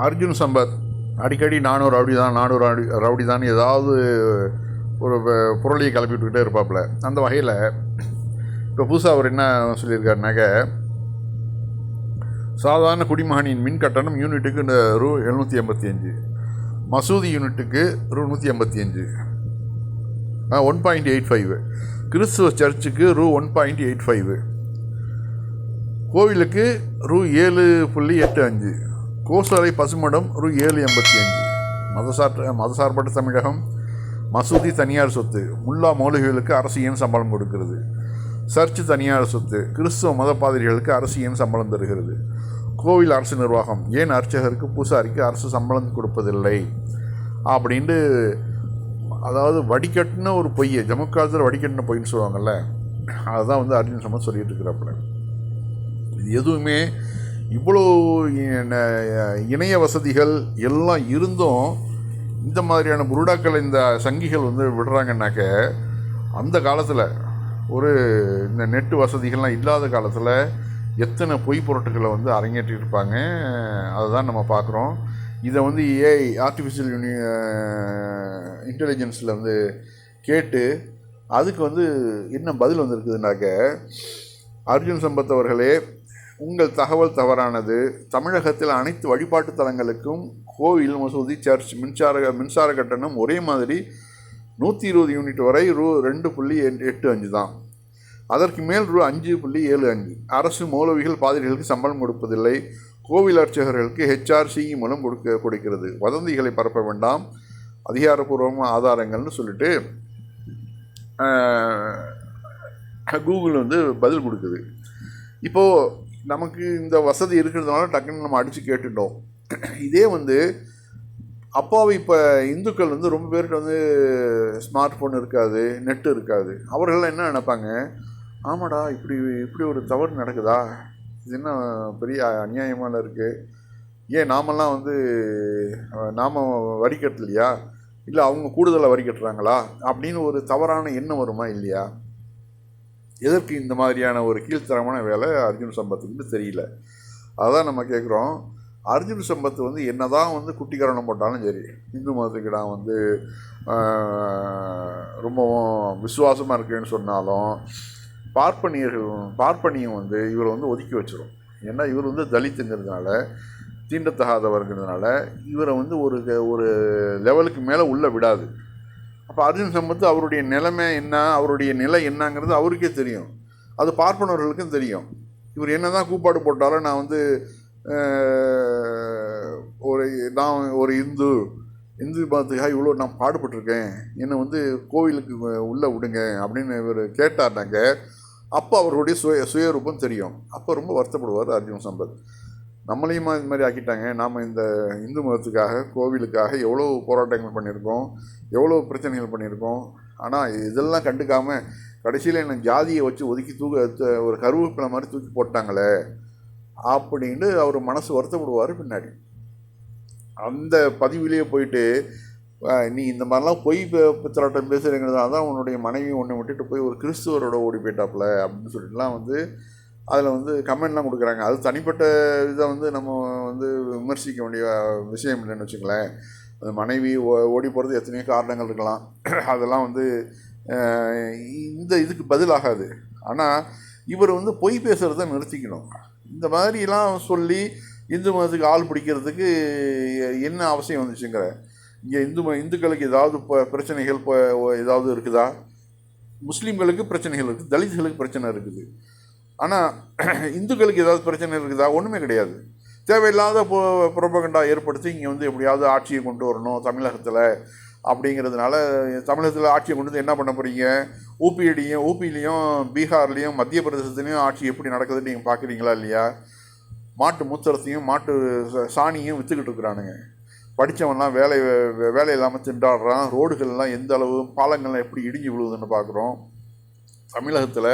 அர்ஜுன் சம்பத் அடிக்கடி நானும் ரவுடி தான் ஏதாவது ஒரு புரளியை கிளப்பி விட்டுக்கிட்டே இருப்பாப்புல. அந்த வகையில் இப்போ புதுசாக அவர் என்ன சொல்லியிருக்காருனாக்க, சாதாரண குடிமகனின் மின் கட்டணம் யூனிட்டுக்கு ரூ 785, மசூதி யூனிட்டுக்கு ரூ 185, 1.85, கிறிஸ்துவ சர்ச்சுக்கு ரூ 1.85, கோவிலுக்கு ரூ 7.85, கோசலை பசுமடம் ரூ 7.85, மதசார்பற்ற தமிழகம் மசூதி தனியார் சொத்து, முல்லா மௌலவிகளுக்கு அரசு ஏன் சம்பளம் கொடுக்கிறது, சர்ச்சு தனியார் சொத்து, கிறிஸ்துவ மத பாதிரிகளுக்கு அரசு ஏன் சம்பளம் தருகிறது, கோவில் அரசு நிர்வாகம் ஏன் அர்ச்சகருக்கு பூசாரிக்கு அரசு சம்பளம் கொடுப்பதில்லை அப்படின்ட்டு, அதாவது வடிகட்டின ஒரு பொய்யை, ஜம்மு காலத்தில் வடிகட்டின பொய்ன்னு சொல்லுவாங்கள்ல, அதுதான் வந்து அர்ஜுன் சம்பத் சொல்லிட்டு இருக்கிறாப்புல. இது எதுவுமே இவ்வளோ இணைய வசதிகள் எல்லாம் இருந்தும் இந்த மாதிரியான புருடாக்கள் இந்த சங்கிகள் வந்து விடுறாங்கன்னாக்க, அந்த காலத்தில் ஒரு இந்த நெட்டு வசதிகள்லாம் இல்லாத காலத்தில் எத்தனை பொய் பொருட்களை வந்து அரங்கேற்றிருப்பாங்க, அதை தான் நம்ம பார்க்குறோம். இதை வந்து ஆர்டிஃபிஷியல் இன்டெலிஜென்ஸில் வந்து கேட்டு அதுக்கு வந்து என்ன பதில் வந்திருக்குதுனாக்க, அர்ஜுன் சம்பத் அவர்களே, உங்கள் தகவல் தவறானது. தமிழகத்தில் அனைத்து வழிபாட்டு தலங்களுக்கும் கோவில், மசூதி, சர்ச் மின்சார கட்டணம் ஒரே மாதிரி 120 யூனிட் வரை ரூ 2.85 தான். அதற்கு மேல் ரூ 5.75. அரசு மௌலவிகள் பாதிரிகளுக்கு சம்பளம் கொடுப்பதில்லை. கோவில் அர்ச்சகர்களுக்கு HRCE மூலம் கொடுக்கிறது. வதந்திகளை பரப்ப வேண்டாம், அதிகாரப்பூர்வமான ஆதாரங்கள்னு சொல்லிட்டு கூகுள் வந்து பதில் கொடுக்குது. இப்போது நமக்கு இந்த வசதி இருக்கிறதுனால டக்குன்னு நம்ம அடித்து கேட்டுட்டோம். இதே வந்து அப்பாவை இப்போ இந்துக்கள் வந்து ரொம்ப பேர்கிட்ட வந்து ஸ்மார்ட் ஃபோன் இருக்காது, நெட்டு இருக்காது. அவர்கள்லாம் என்ன நினைப்பாங்க, ஆமாடா இப்படி ஒரு தவறு நடக்குதா, இது என்ன பெரிய அநியாயமாக இருக்குது, ஏன் நாமெல்லாம் வந்து நாம் வரி கட்டலையா, இல்லை அவங்க கூடுதலாக வரி கட்டுறாங்களா அப்படின்னு ஒரு தவறான எண்ணம் வருமா இல்லையா? எதற்கு இந்த மாதிரியான ஒரு கீழ்த்தரமான வேலை அர்ஜுன் சம்பத்துக்கு தெரியல. அதான் நம்ம கேட்குறோம். அர்ஜுன் சம்பத் வந்து என்ன தான் வந்து குட்டிக்கரணம் போட்டாலும் சரி, இந்து மதத்துக்கு நான் வந்து ரொம்பவும் விசுவாசமாக இருக்கேன்னு சொன்னாலும் பார்ப்பனியம் வந்து இவரை வந்து ஒதுக்கி வச்சிடும். ஏன்னா இவர் வந்து தலித்துங்கிறதுனால, தீண்டத்தகாதவர்கிறதுனால இவரை வந்து ஒரு லெவலுக்கு மேலே உள்ளே விடாது. அப்போ அர்ஜுன் சம்பத் அவருடைய நிலைமை என்ன, அவருடைய நிலை என்னங்கிறது அவருக்கே தெரியும், அது பார்ப்பனர்களுக்கும் தெரியும். இவர் என்ன தான் கூப்பாடு போட்டாலும் நான் வந்து ஒரு இந்து மதத்துக்காக இவ்வளோ நான் பாடுபட்டிருக்கேன், என்னை வந்து கோவிலுக்கு உள்ளே விடுங்க அப்படின்னு இவர் கேட்டார்னாக்க, அப்போ அவருடைய சுயரூபம் தெரியும். அப்போ ரொம்ப வருத்தப்படுவார் அர்ஜுன் சம்பத். நம்மளையுமா இது மாதிரி ஆக்கிட்டாங்க, நாம் இந்த இந்து மதத்துக்காக கோவிலுக்காக எவ்வளோ போராட்டங்கள் பண்ணியிருக்கோம், எவ்வளோ பிரச்சனைகள் பண்ணியிருக்கோம். ஆனால் இதெல்லாம் கண்டுக்காமல் கடைசியில் என்ன ஜாதியை வச்சு ஒதுக்கி ஒரு கருவேப்பிலை மாதிரி தூக்கி போட்டாங்களே அப்படின்ட்டு அவர் மனசு வருத்தப்படுவார். பின்னாடி அந்த பதிவிலேயே போயிட்டு, நீ இந்த மாதிரிலாம் பொய் பித்தலாட்டம் பேசுகிறீங்கிறதுனால தான் உன்னுடைய மனைவி ஒன்று விட்டுட்டு போய் ஒரு கிறிஸ்துவரோட ஓடி போயிட்டாப்புல அப்படின்னு சொல்லிட்டுலாம் வந்து அதில் வந்து கமெண்ட்லாம் கொடுக்குறாங்க. அது தனிப்பட்ட இதை வந்து நம்ம வந்து விமர்சிக்க வேண்டிய விஷயம் இல்லைன்னு வச்சுங்களேன். அது மனைவி ஓடி போகிறது எத்தனையோ காரணங்கள் இருக்கலாம், அதெல்லாம் வந்து இதுக்கு பதிலாகாது. ஆனால் இவர் வந்து பொய் பேசுகிறத நிறுத்திக்கணும். இந்த மாதிரிலாம் சொல்லி இந்து மதத்துக்கு ஆள் பிடிக்கிறதுக்கு என்ன அவசியம் வந்துச்சுங்கிற, இங்கே இந்துக்களுக்கு ஏதாவது பிரச்சனைகள் ஏதாவது இருக்குதா? முஸ்லீம்களுக்கு பிரச்சனைகள் இருக்குது, தலித்துகளுக்கு பிரச்சனை இருக்குது. ஆனால் இந்துக்களுக்கு ஏதாவது பிரச்சனை இருக்குதா? ஒன்றுமே கிடையாது. தேவையில்லாத புரோபகண்டா ஏற்படுத்தி இங்கே வந்து எப்படியாவது ஆட்சியை கொண்டு வரணும் தமிழகத்தில் அப்படிங்கிறதுனால, தமிழகத்தில் ஆட்சியை கொண்டு வந்து என்ன பண்ண போகிறீங்க? ஊபிலையும் பீகார்லேயும் மத்திய பிரதேசத்துலேயும் ஆட்சி எப்படி நடக்குதுன்னு நீங்கள் பார்க்குறீங்களா இல்லையா? மாட்டு மூத்திரத்தையும் மாட்டு சாணியும் விற்றுக்கிட்டு இருக்கிறானுங்க. படித்தவன்லாம் வேலை இல்லாமல் திண்டாடுறான். ரோடுகள்லாம் எந்த அளவு, பாலங்கள்லாம் எப்படி இடிஞ்சு விழுவுதுன்னு பார்க்குறோம். தமிழகத்தில்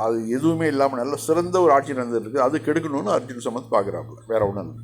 அது எதுவுமே இல்லாமல் நல்ல சிறந்த ஒரு ஆட்சி நடந்துருக்கு. அது கெடுக்கணும்னு அர்ஜுன் சம்பத் பார்க்குறாப்புல, வேற ஒன்றும் இல்லை.